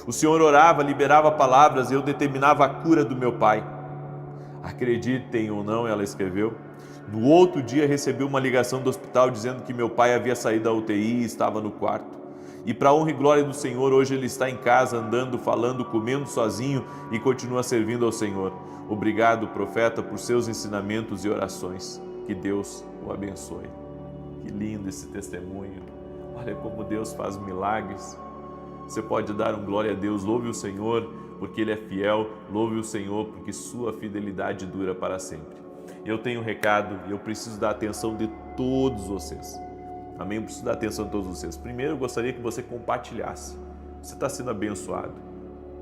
O Senhor orava, liberava palavras e eu determinava a cura do meu pai. Acreditem ou não, ela escreveu, no outro dia recebi uma ligação do hospital dizendo que meu pai havia saído da UTI e estava no quarto. E para a honra e glória do Senhor, hoje ele está em casa, andando, falando, comendo sozinho e continua servindo ao Senhor. Obrigado, profeta, por seus ensinamentos e orações. Que Deus o abençoe. Que lindo esse testemunho. Olha como Deus faz milagres. Você pode dar um glória a Deus, louve o Senhor, porque Ele é fiel, louve o Senhor, porque sua fidelidade dura para sempre. Eu tenho um recado e eu preciso da atenção de todos vocês. Amém? Eu preciso da atenção de todos vocês. Primeiro, eu gostaria que você compartilhasse. Você está sendo abençoado.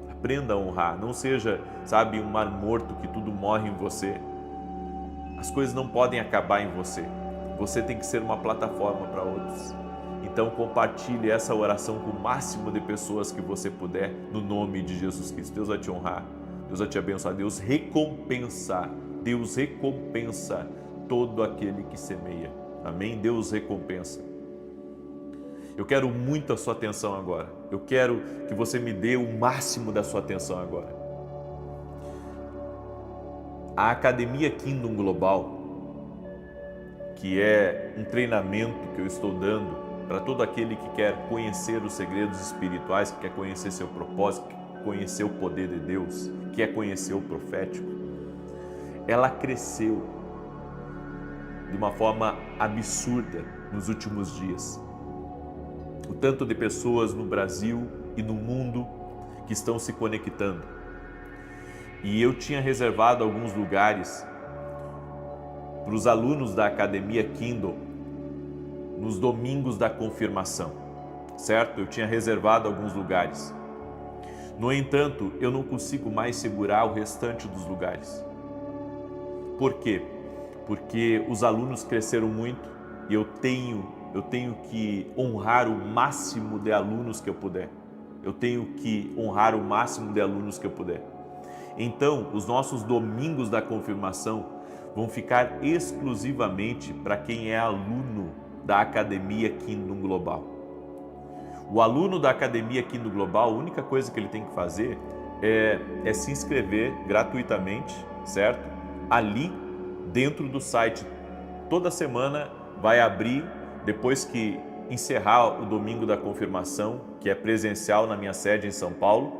Aprenda a honrar. Não seja, sabe, um mar morto que tudo morre em você. As coisas não podem acabar em você. Você tem que ser uma plataforma para outros. Então, compartilhe essa oração com o máximo de pessoas que você puder, no nome de Jesus Cristo. Deus vai te honrar. Deus vai te abençoar. Deus recompensa todo aquele que semeia. Amém? Deus recompensa. Eu quero muito a sua atenção agora. Eu quero que você me dê o máximo da sua atenção agora. A Academia Kingdom Global, que é um treinamento que eu estou dando para todo aquele que quer conhecer os segredos espirituais, que quer conhecer seu propósito, que quer conhecer o poder de Deus, que quer conhecer o profético, ela cresceu de uma forma absurda nos últimos dias. O tanto de pessoas no Brasil e no mundo que estão se conectando. E eu tinha reservado alguns lugares para os alunos da Academia Kingdom nos domingos da confirmação, certo? Eu tinha reservado alguns lugares. No entanto, eu não consigo mais segurar o restante dos lugares. Por quê? Porque os alunos cresceram muito e eu tenho que honrar o máximo de alunos que eu puder. Eu tenho que honrar o máximo de alunos que eu puder. Então, os nossos domingos da confirmação vão ficar exclusivamente para quem é aluno da Academia Kingdom Global. O aluno da Academia Kingdom Global, a única coisa que ele tem que fazer é se inscrever gratuitamente, certo? Ali dentro do site. Toda semana vai abrir, depois que encerrar o domingo da confirmação, que é presencial na minha sede em São Paulo,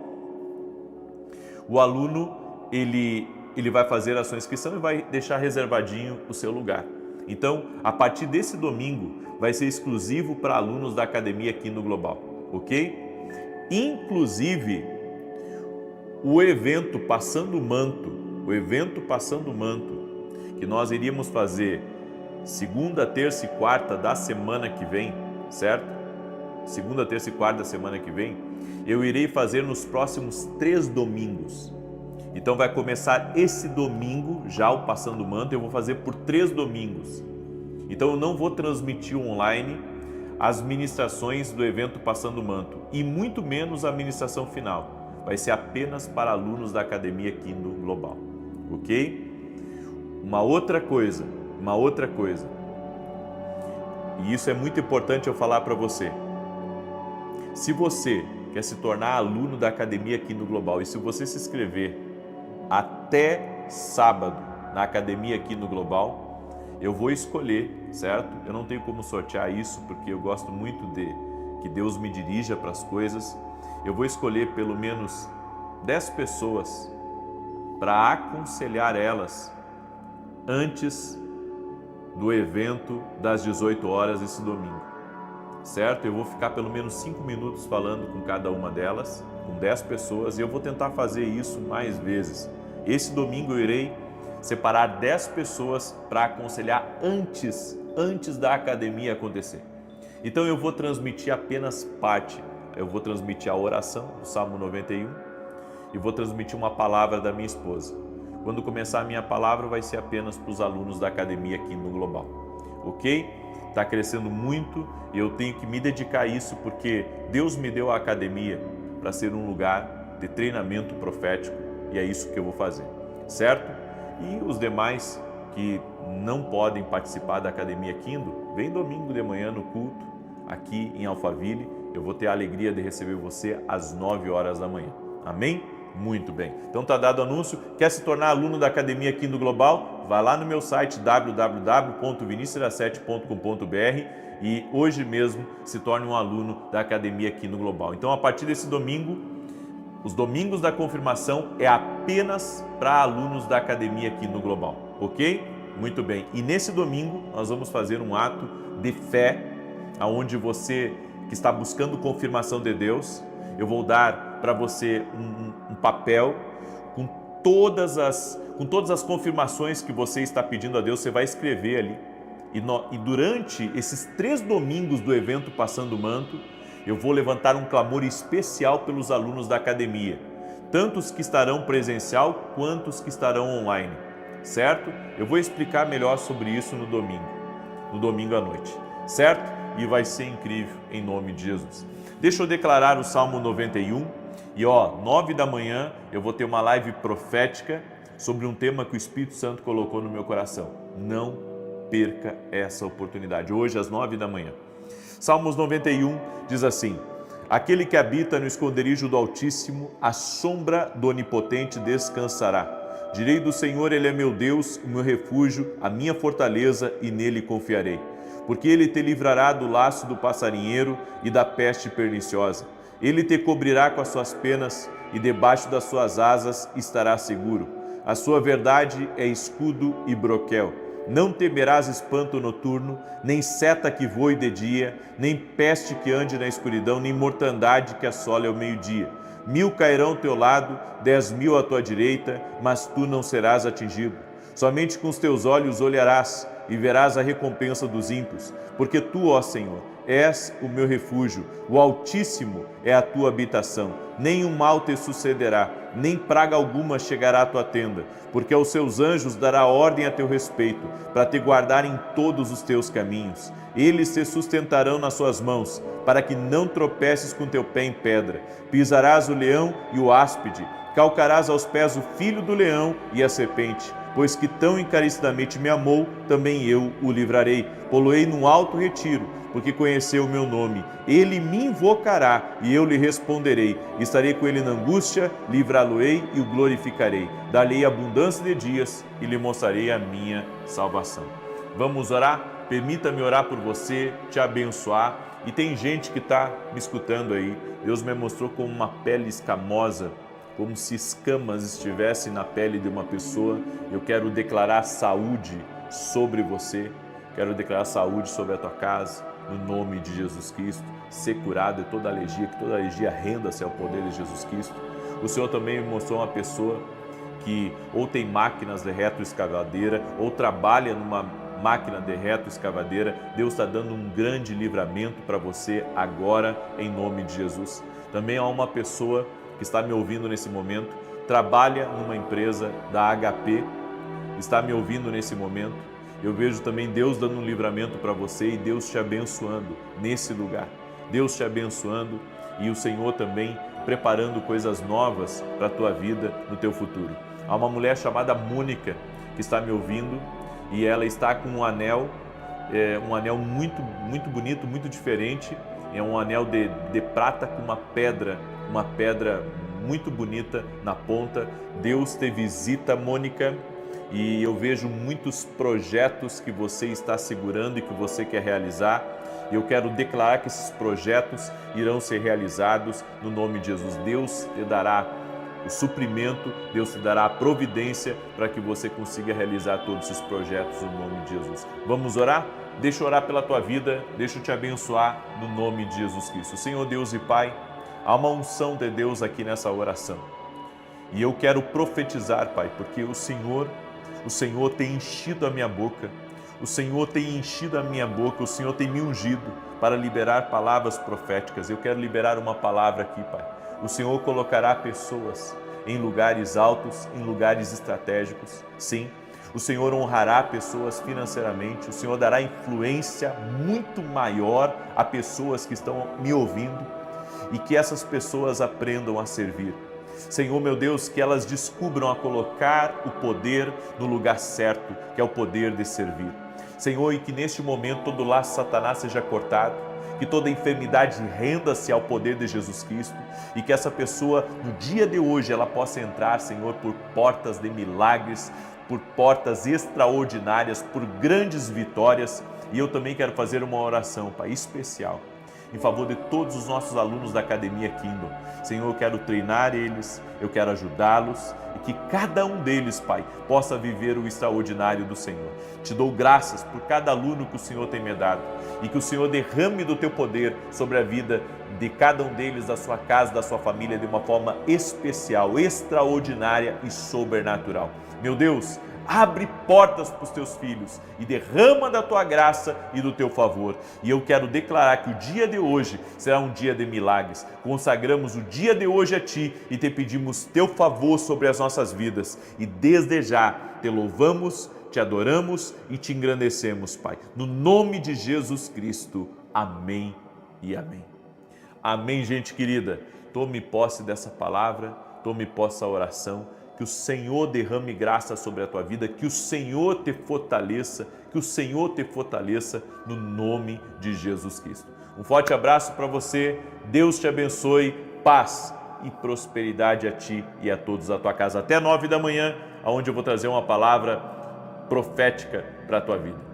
o aluno ele vai fazer a sua inscrição e vai deixar reservadinho o seu lugar. Então, a partir desse domingo, vai ser exclusivo para alunos da academia aqui no Global, ok? Inclusive, o evento Passando o Manto, que nós iríamos fazer segunda, terça e quarta da semana que vem, certo? Segunda, terça e quarta da semana que vem, eu irei fazer nos próximos 3 domingos. Então vai começar esse domingo, já o Passando o Manto, eu vou fazer por 3 domingos. Então eu não vou transmitir online as ministrações do evento Passando o Manto e muito menos a ministração final. Vai ser apenas para alunos da academia aqui no Global, ok? Uma outra coisa, e isso é muito importante eu falar para você. Se você quer se tornar aluno da academia aqui no Global e se você se inscrever até sábado na academia aqui no Global, eu vou escolher, certo? Eu não tenho como sortear isso porque eu gosto muito de que Deus me dirija para as coisas. Eu vou escolher pelo menos 10 pessoas para aconselhar elas antes do evento das 18 horas esse domingo, certo? Eu vou ficar pelo menos 5 minutos falando com cada uma delas, com 10 pessoas, e eu vou tentar fazer isso mais vezes. Esse domingo eu irei separar 10 pessoas para aconselhar antes da academia acontecer. Então eu vou transmitir apenas parte. Eu vou transmitir a oração do Salmo 91 e vou transmitir uma palavra da minha esposa. Quando começar a minha palavra vai ser apenas para os alunos da academia aqui no Global, ok? Está crescendo muito e eu tenho que me dedicar a isso porque Deus me deu a academia para ser um lugar de treinamento profético e é isso que eu vou fazer, certo? E os demais que não podem participar da Academia Kindle, vem domingo de manhã no culto, aqui em Alphaville. Eu vou ter a alegria de receber você às 9 horas da manhã. Amém? Muito bem. Então tá dado o anúncio. Quer se tornar aluno da Academia Kindle Global? Vai lá no meu site www.vinicius7.com.br e hoje mesmo se torne um aluno da Academia Kindle Global. Então a partir desse domingo, os domingos da confirmação é apenas para alunos da academia aqui no Global, ok? Muito bem. E nesse domingo nós vamos fazer um ato de fé, aonde você que está buscando confirmação de Deus, eu vou dar para você um papel com todas as confirmações que você está pedindo a Deus. Você vai escrever ali. E durante esses 3 domingos do evento Passando o Manto, eu vou levantar um clamor especial pelos alunos da academia, tanto os que estarão presencial quanto os que estarão online, certo? Eu vou explicar melhor sobre isso no domingo à noite, certo? E vai ser incrível em nome de Jesus. Deixa eu declarar o Salmo 91 e 9 da manhã eu vou ter uma live profética sobre um tema que o Espírito Santo colocou no meu coração. Não perca essa oportunidade, hoje às 9 da manhã. Salmos 91 diz assim: aquele que habita no esconderijo do Altíssimo, à sombra do Onipotente descansará. Direi do Senhor, Ele é meu Deus, o meu refúgio, a minha fortaleza, e nele confiarei. Porque Ele te livrará do laço do passarinheiro e da peste perniciosa. Ele te cobrirá com as suas penas, e debaixo das suas asas estará seguro. A sua verdade é escudo e broquel. Não temerás espanto noturno, nem seta que voe de dia, nem peste que ande na escuridão, nem mortandade que assole ao meio-dia. 1000 cairão ao teu lado, 10.000 à tua direita, mas tu não serás atingido. Somente com os teus olhos olharás e verás a recompensa dos ímpios, porque tu, ó Senhor, és o meu refúgio, o Altíssimo é a tua habitação. Nenhum mal te sucederá, nem praga alguma chegará à tua tenda, porque aos seus anjos dará ordem a teu respeito, para te guardar em todos os teus caminhos. Eles te sustentarão nas suas mãos, para que não tropeces com teu pé em pedra. Pisarás o leão e o áspide, calcarás aos pés o filho do leão e a serpente. Pois que tão encarecidamente me amou, também eu o livrarei. Poloei num alto retiro, porque conheceu o meu nome. Ele me invocará e eu lhe responderei. Estarei com ele na angústia, livrá-lo-ei e o glorificarei. Dar-lhe abundância de dias e lhe mostrarei a minha salvação. Vamos orar? Permita-me orar por você, te abençoar. E tem gente que está me escutando aí. Deus me mostrou como uma pele escamosa, como se escamas estivessem na pele de uma pessoa. Eu quero declarar saúde sobre você. Quero declarar saúde sobre a tua casa, no nome de Jesus Cristo, ser curado de toda alergia, que toda alergia renda-se ao poder de Jesus Cristo. O Senhor também me mostrou uma pessoa que ou tem máquinas de retroescavadeira ou trabalha numa máquina de retroescavadeira. Deus está dando um grande livramento para você agora, em nome de Jesus. Também há uma pessoa que está me ouvindo nesse momento, trabalha numa empresa da HP, está me ouvindo nesse momento. Eu vejo também Deus dando um livramento para você e Deus te abençoando nesse lugar. Deus te abençoando e o Senhor também preparando coisas novas para a tua vida, no teu futuro. Há uma mulher chamada Mônica que está me ouvindo e ela está com um anel muito bonito, muito diferente. É um anel de prata com uma pedra muito bonita na ponta. Deus te visita, Mônica, e eu vejo muitos projetos que você está segurando e que você quer realizar. Eu quero declarar que esses projetos irão ser realizados no nome de Jesus. Deus te dará o suprimento, Deus te dará a providência para que você consiga realizar todos esses projetos no nome de Jesus. Vamos orar? Deixa eu orar pela tua vida, deixa eu te abençoar no nome de Jesus Cristo. Senhor Deus e Pai, há uma unção de Deus aqui nessa oração. E eu quero profetizar, Pai, porque o Senhor tem enchido a minha boca, o Senhor tem enchido a minha boca, o Senhor tem me ungido para liberar palavras proféticas. Eu quero liberar uma palavra aqui, Pai. O Senhor colocará pessoas em lugares altos, em lugares estratégicos. Sim, o Senhor honrará pessoas financeiramente, o Senhor dará influência muito maior a pessoas que estão me ouvindo e que essas pessoas aprendam a servir. Senhor, meu Deus, que elas descubram a colocar o poder no lugar certo, que é o poder de servir. Senhor, e que neste momento todo laço de Satanás seja cortado, que toda enfermidade renda-se ao poder de Jesus Cristo e que essa pessoa, no dia de hoje, ela possa entrar, Senhor, por portas de milagres, por portas extraordinárias, por grandes vitórias. E eu também quero fazer uma oração, Pai, especial, em favor de todos os nossos alunos da Academia Kingdom. Senhor, eu quero treinar eles, eu quero ajudá-los e que cada um deles, Pai, possa viver o extraordinário do Senhor. Te dou graças por cada aluno que o Senhor tem me dado e que o Senhor derrame do teu poder sobre a vida de cada um deles, da sua casa, da sua família, de uma forma especial, extraordinária e sobrenatural. Meu Deus, abre portas para os teus filhos e derrama da tua graça e do teu favor. E eu quero declarar que o dia de hoje será um dia de milagres. Consagramos o dia de hoje a Ti e te pedimos teu favor sobre as nossas vidas. E desde já te louvamos, te adoramos e te engrandecemos, Pai. No nome de Jesus Cristo. Amém e amém. Amém, gente querida. Tome posse dessa palavra, tome posse dessa oração. Que o Senhor derrame graça sobre a tua vida, que o Senhor te fortaleça, no nome de Jesus Cristo. Um forte abraço para você, Deus te abençoe, paz e prosperidade a ti e a todos da tua casa. Até 9 da manhã, onde eu vou trazer uma palavra profética para a tua vida.